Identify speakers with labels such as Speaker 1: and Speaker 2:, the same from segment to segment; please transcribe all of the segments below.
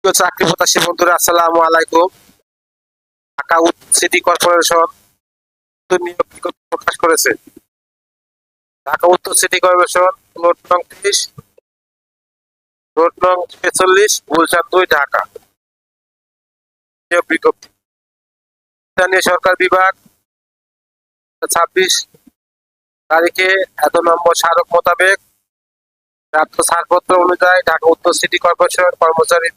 Speaker 1: চাকরি প্রত্যাশী বন্ধুরা, আসসালামু আলাইকুম। ঢাকা সিটি কর্পোরেশন নিয়োগ বিজ্ঞপ্তি প্রকাশ করেছে। ঢাকা উত্তর সিটি কর্পোরেশন, রোড নং 30, রোড নং 46, গুলশান 2, ঢাকা। নিয়োগ বিজ্ঞপ্তি। স্থানীয় সরকার বিভাগ 26 তারিখে এত নম্বর স্মারক মোতাবেক প্রাপ্ত ছাড়পত্র অনুযায়ী ঢাকা উত্তর সিটি কর্পোরেশন কর্মচারী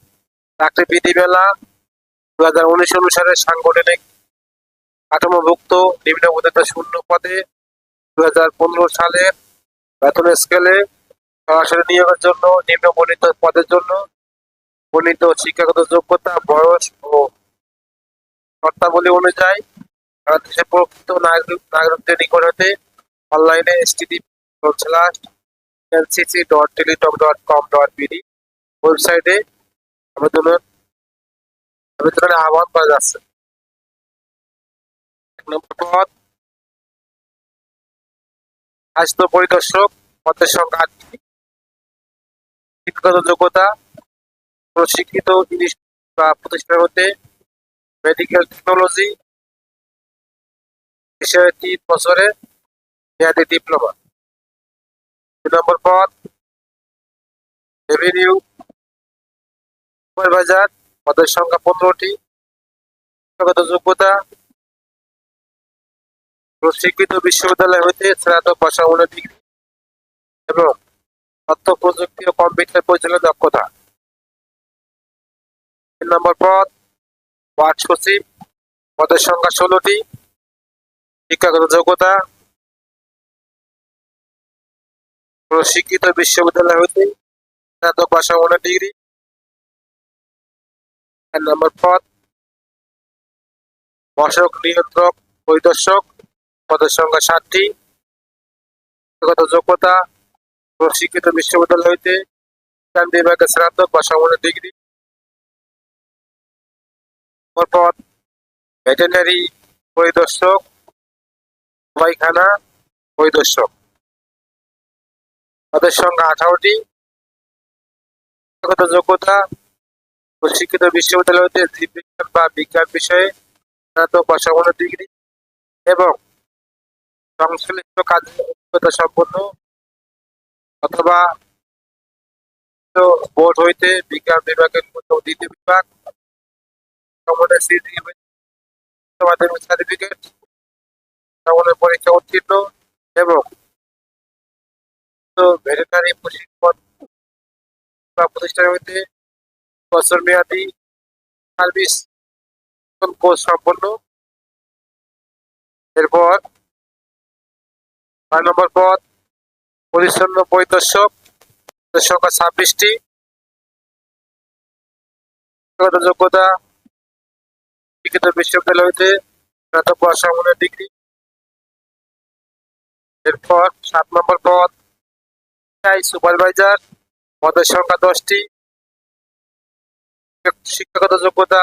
Speaker 1: চাকরি বিধিমালা 2019 অনুসারে সাংগঠনিক কাঠামোভুক্ত নিম্নবর্ণিত শূন্য পদে 2015 সালের বেতন স্কেলে সরাসরি নিয়োগের জন্য নিম্নবর্ণিত পদের জন্য বর্ণিত শিক্ষাগত যোগ্যতা, বয়স ও শর্তাবলী অনুযায়ী বাংলাদেশের প্রকৃত নাগরিকদের নিকট হতে অনলাইনে http://ncc.teletalk.com.bd ওয়েবসাইটে আবেদনের আহ্বান করা যাচ্ছে। 1 নম্বর পদ স্বাস্থ্য পরিদর্শক, পদের সংখ্যা 8টি। শিক্ষাগত যোগ্যতা প্রশিক্ষিত বা প্রতিষ্ঠান হতে মেডিকেল টেকনোলজি বিষয়ে 3 বছরের মেয়াদী ডিপ্লোমা। 2 নম্বর পদ রেভিনিউ সুপারভাইজার, পদের সংখ্যা 15টি। শিক্ষাগত যোগ্যতা প্রশিক্ষিত বিশ্ববিদ্যালয় হইতে স্নাতক বা সমমানের ডিগ্রি এবং তথ্য প্রযুক্তি ও কম্পিউটার পরিচালনার দক্ষতা। 3 নম্বর পদ ওয়ার্ড সচিব, পদের সংখ্যা 16টি। শিক্ষাগত যোগ্যতা প্রশিক্ষিত বিশ্ববিদ্যালয় হইতে স্নাতক বা সমমানের ডিগ্রি। 4 নম্বর পদ মশক নিয়ন্ত্রক পরিদর্শক, পদের সংখ্যা 7টি। শিক্ষাগত যোগ্যতা প্রশিক্ষিত বিশ্ববিদ্যালয় হইতে বিজ্ঞান বিভাগে স্নাতক বা সমমানের ডিগ্রি। পদ ভেটেরিনারি পরিদর্শক, পায়খানা পরিদর্শক, পদের সংখ্যা 18টি। শিক্ষাগত যোগ্যতা প্রশিক্ষিত বিশ্ববিদ্যালয় হইতে জীববিজ্ঞান বা বিজ্ঞান বিষয়ে স্নাতক বা সমমানের ডিগ্রি এবং সংশ্লিষ্ট কাজে অভিজ্ঞতা সম্পন্ন অথবা বোর্ড হইতে বিজ্ঞান বিভাগের দ্বিতীয় বিভাগ সমমানের মাধ্যমিক সার্টিফিকেট, সমমানের পরীক্ষা উত্তীর্ণ এবং ভেটেরিনারি প্রশিক্ষণ বা প্রতিষ্ঠান হইতে বছর মেয়াদী সার্ভিস কোর্স সম্পন্ন। এরপর 6 নম্বর পদ পরিচ্ছন্ন পরিদর্শক, সংখ্যা 26টি। শিক্ষাগত যোগ্যতা শিক্ষিত বিশ্ববিদ্যালয় হইতে স্নাতক বা সমমানের ডিগ্রি। এরপর 7 নম্বর পদ সুপারভাইজার, পদের সংখ্যা 10টি। শিক্ষাগত যোগ্যতা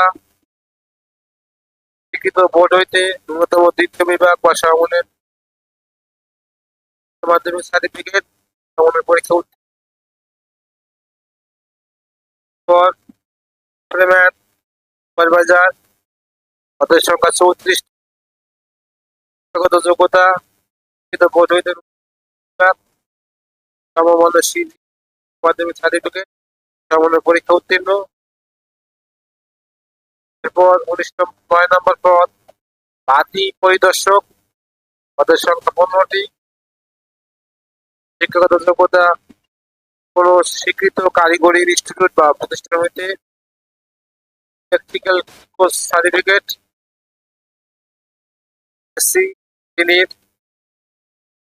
Speaker 1: শিক্ষিত বোর্ড হইতে ন্যূনতম দ্বিতীয় বিভাগ বা সমমানের মাধ্যমিক সার্টিফিকেট, সমমানের পরীক্ষা সুপারভাইজার, পদের সংখ্যা 34। শিক্ষাগত যোগ্যতা শিক্ষিত বোর্ড হইতে সমমানের মাধ্যমিক সার্টিফিকেট, সমমানের পরীক্ষা উত্তীর্ণ। এরপর 9 নম্বর পদ ভাতি পরিদর্শক, পদের সংখ্যা 15টি। শিক্ষাগত যোগ্যতা কোন স্বীকৃত কারিগরি ইনস্টিটিউট বা প্রতিষ্ঠান হইতে ইলেকট্রিক্যাল কোর্স সার্টিফিকেট, এসসি শ্রেণীর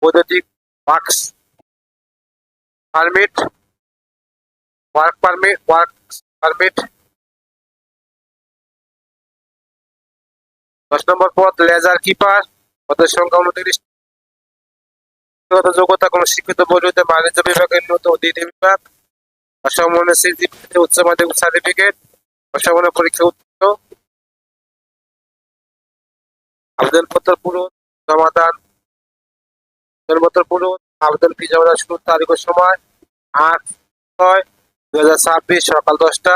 Speaker 1: বৈদ্যুতিক ওয়ার্কস পারমিট, ওয়ার্ক পারমিট। 10 নম্বর পদ লেজার কিপার, পদের সংখ্যা 29। শিক্ষাগত যোগ্যতা কোন শিক্ষিত বোর্ড হইতে বাণিজ্য বিভাগের ন্যূনতম দ্বিতীয় বিভাগ বা সমমানের সিজিপিএ উচ্চ মাধ্যমিক সার্টিফিকেট বা সমমানের পরীক্ষা উত্তীর্ণ। আবেদনপত্র পূরণ জমাদান আবেদন ফি জমাদান শুরুর তারিখ ও সময় 8/6/2026 সকাল 10টা।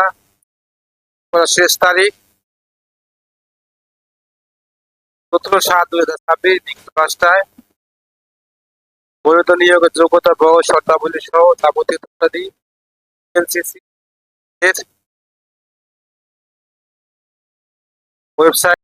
Speaker 1: করার শেষ তারিখ 17/7/2026 বিকেল 5টায়। বৈধ নিয়োগের যোগ্যতা, বয়স, শর্তাবলী সহ যাবতীয় তথ্যাদি এনসিসি এর ওয়েবসাইট